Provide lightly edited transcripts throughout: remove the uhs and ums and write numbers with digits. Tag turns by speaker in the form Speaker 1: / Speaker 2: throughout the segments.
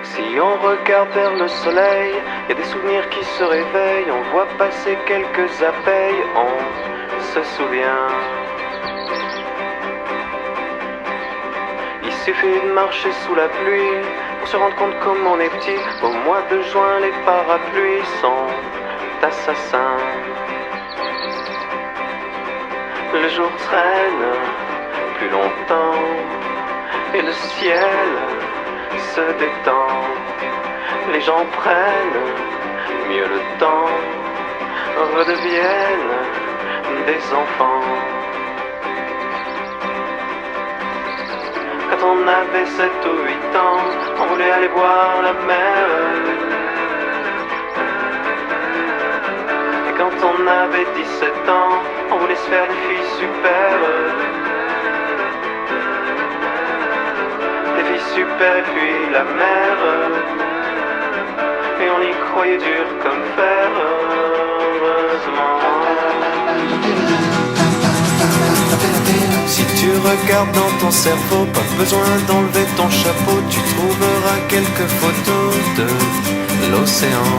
Speaker 1: Si on regarde vers le soleil, y a des souvenirs qui se réveillent. On voit passer quelques abeilles, on se souvient. Il suffit de marcher sous la pluie pour se rendre compte comme on est petit. Au mois de juin, les parapluies sont assassins. Le jour traîne plus longtemps et le ciel se détend. Les gens prennent mieux le temps, redeviennent des enfants. Quand on avait 7 ou 8 ans, on voulait aller voir la mer. Et quand on avait 17 ans, on voulait se faire des filles super. Des filles super et puis la mer. Et on y croyait dur comme fer, heureusement. Si tu regardes dans ton cerveau, pas besoin d'enlever ton chapeau, tu trouveras quelques photos de l'océan.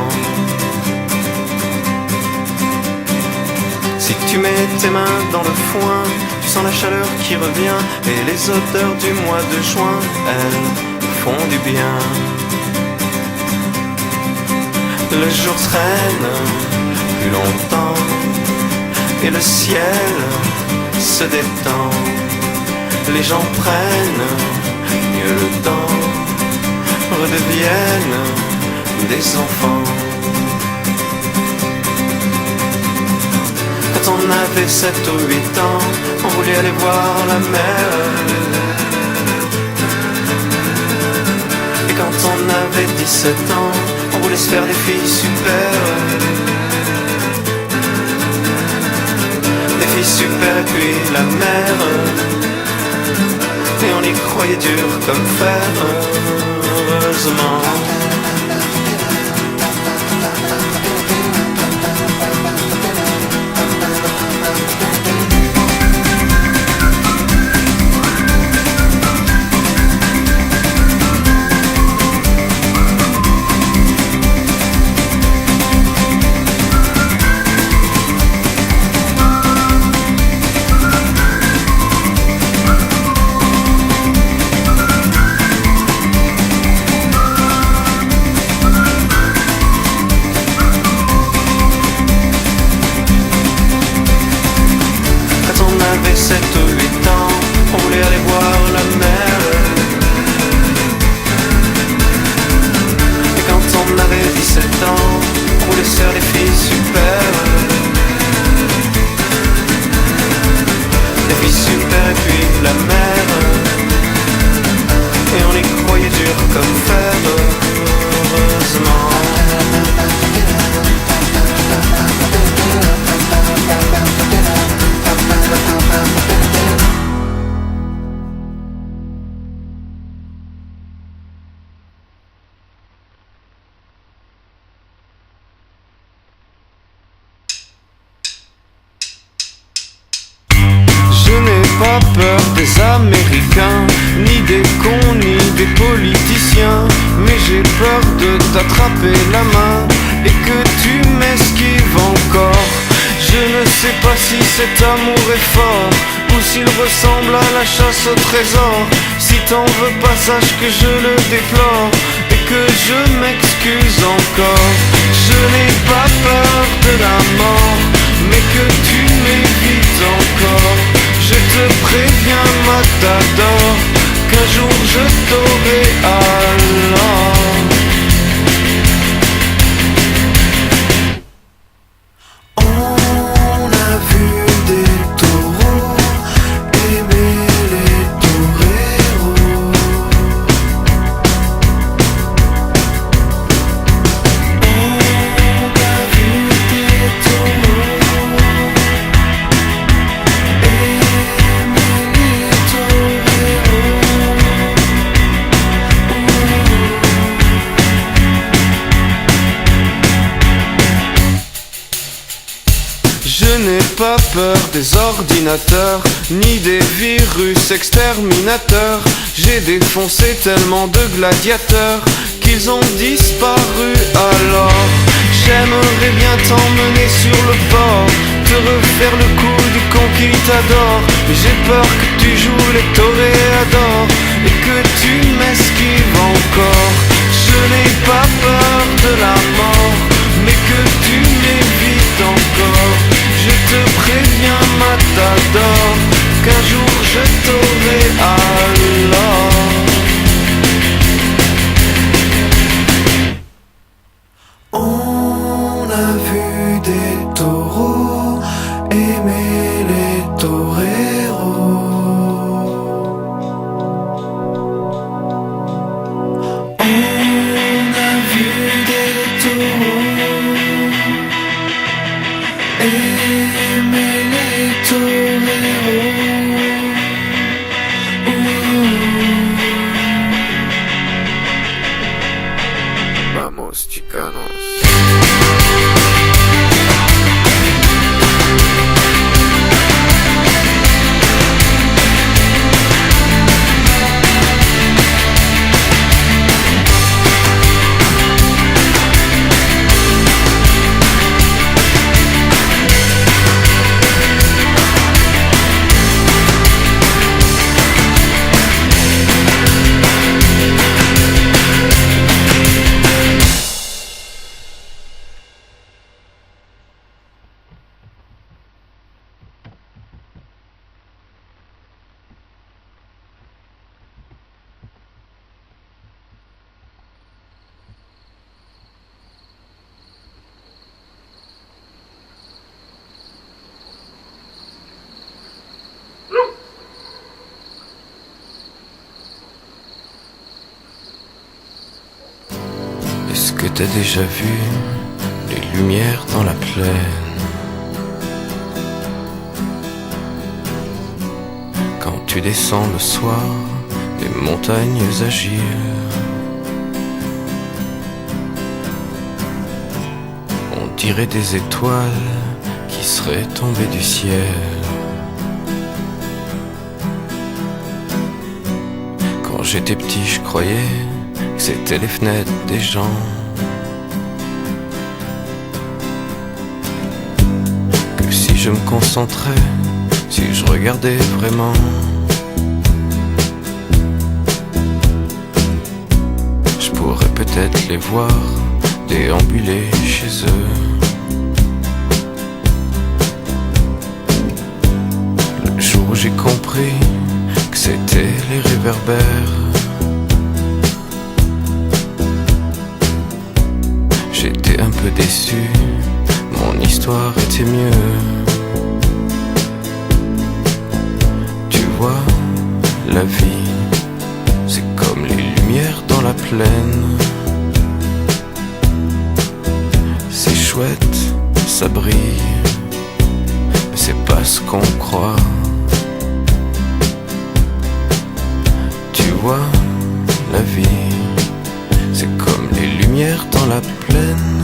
Speaker 1: Si tu mets tes mains dans le foin, tu sens la chaleur qui revient, et les odeurs du mois de juin, elles font du bien. Le jour traîne plus longtemps, et le ciel se détend. Les gens prennent mieux le temps, redeviennent des enfants. Quand on avait 7 ou 8 ans, on voulait aller voir la mer. Et quand on avait 17 ans, on voulait se faire des filles super. Des filles super et puis la mer. Et on y croyait dur comme fer, heureusement. Pas peur des Américains, ni des cons, ni des politiciens, mais j'ai peur de t'attraper la main et que tu m'esquives encore. Je ne sais pas si cet amour est fort ou s'il ressemble à la chasse au trésor. Si t'en veux pas, sache que je le déplore et que je m'excuse encore. Je n'ai pas peur de la mort, mais que tu m'évites encore. Je te préviens, Matador, qu'un jour je t'aurai alors. On a vu des taureaux aimer les toreros. On a vu des taureaux aimer les toreros. n'ai pas peur des ordinateurs, ni des virus exterminateurs. J'ai défoncé tellement de gladiateurs qu'ils ont disparu alors. J'aimerais bien t'emmener sur le port, te refaire le coup du con qui t'adore. Mais j'ai peur que tu joues les toréadors et que tu m'esquives encore. Je n'ai pas peur de la mort, mais que tu m'évites encore. Je te préviens, matador, qu'un jour je t'aurai alors. On a vu des taureaux aimer les toreros. On a vu des taureaux aimer les toreros. Vamos, chicanos. Est-ce que t'as déjà vu les lumières dans la plaine? Quand tu descends le soir, les montagnes agilent. On dirait des étoiles qui seraient tombées du ciel. Quand j'étais petit, je croyais que c'était les fenêtres des gens, que si je me concentrais, si je regardais vraiment, je pourrais peut-être les voir déambuler chez eux. Le jour où j'ai compris que c'était les réverbères, j'étais un peu déçu, mon histoire était mieux. Tu vois, la vie, c'est comme les lumières dans la plaine. C'est chouette, ça brille, mais c'est pas ce qu'on croit. Tu vois, la vie, c'est comme les lumières dans la plaine.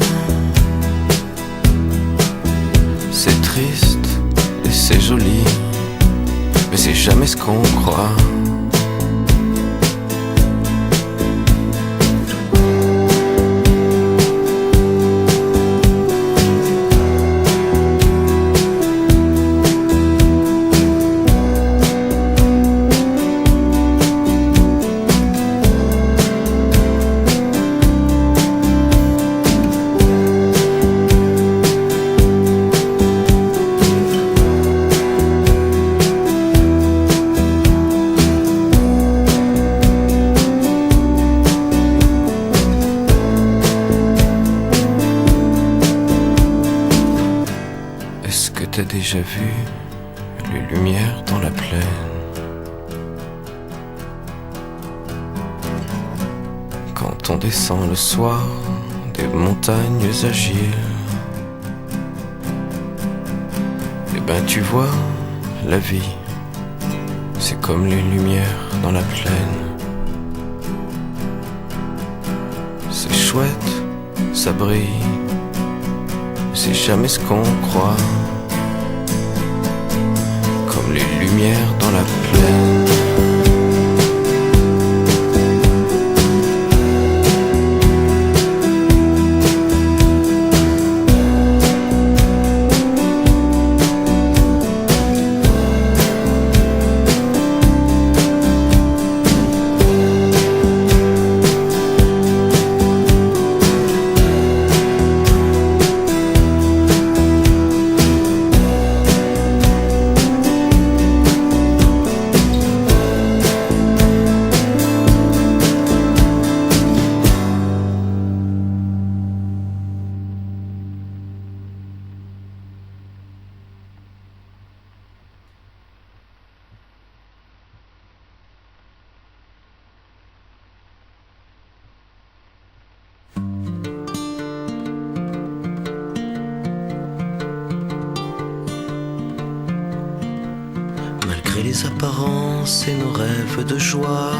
Speaker 1: C'est triste et c'est joli, mais c'est jamais ce qu'on croit. T'as déjà vu les lumières dans la plaine? Quand on descend le soir des montagnes agiles, eh ben tu vois, la vie, c'est comme les lumières dans la plaine. C'est chouette, ça brille, c'est jamais ce qu'on croit. les lumières dans la plaine.
Speaker 2: Malgré les apparences et nos rêves de joie,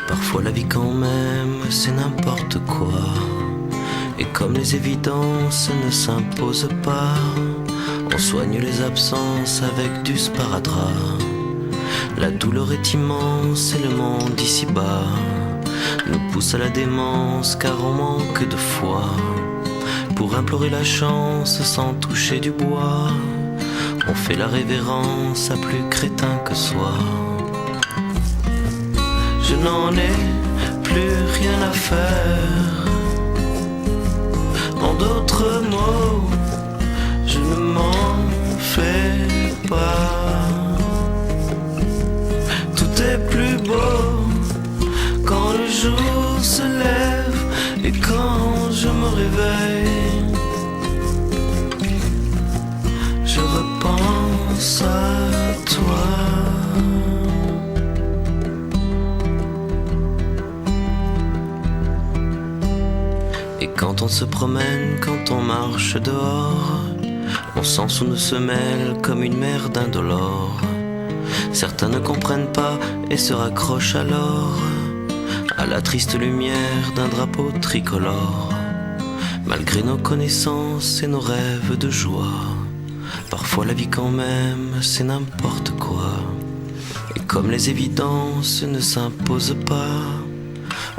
Speaker 2: parfois la vie quand même c'est n'importe quoi. Et comme les évidences ne s'imposent pas, on soigne les absences avec du sparadrap. La douleur est immense et le monde ici-bas nous pousse à la démence car on manque de foi. Pour implorer la chance sans toucher du bois, on fait la révérence à plus crétin que soi. Je n'en ai plus rien à faire. En d'autres mots, je ne m'en fais pas. Tout est plus beau quand le jour se lève et quand je me réveille. Je repense à toi. Et quand on se promène, quand on marche dehors, on sent sous nos semelles comme une mer d'indolore. Certains ne comprennent pas et se raccrochent alors à la triste lumière d'un drapeau tricolore. Malgré nos connaissances et nos rêves de joie, parfois la vie quand même c'est n'importe quoi. Et comme les évidences ne s'imposent pas,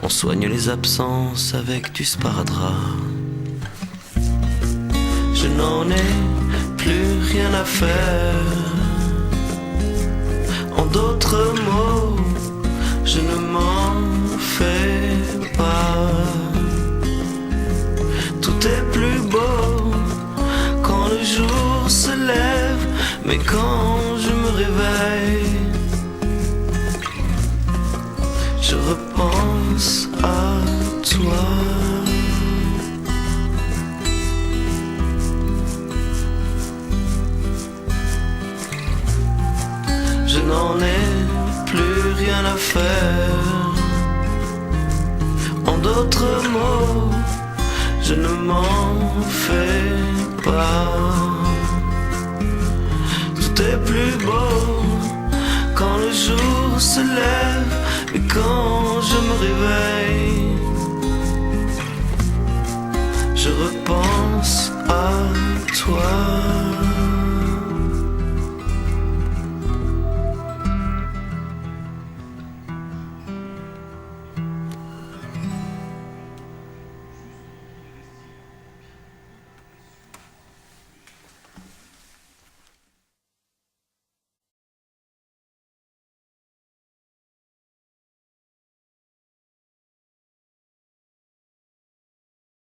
Speaker 2: on soigne les absences avec du sparadrap. Je n'en ai plus rien à faire. En d'autres mots, je ne m'en fais pas. Tout est plus beau quand le jour se lève, mais quand je me réveille, je repense à toi. Je n'en ai plus rien à faire. En d'autres mots, je ne m'en fais pas. Tout est plus beau quand le jour se lève et quand je me réveille.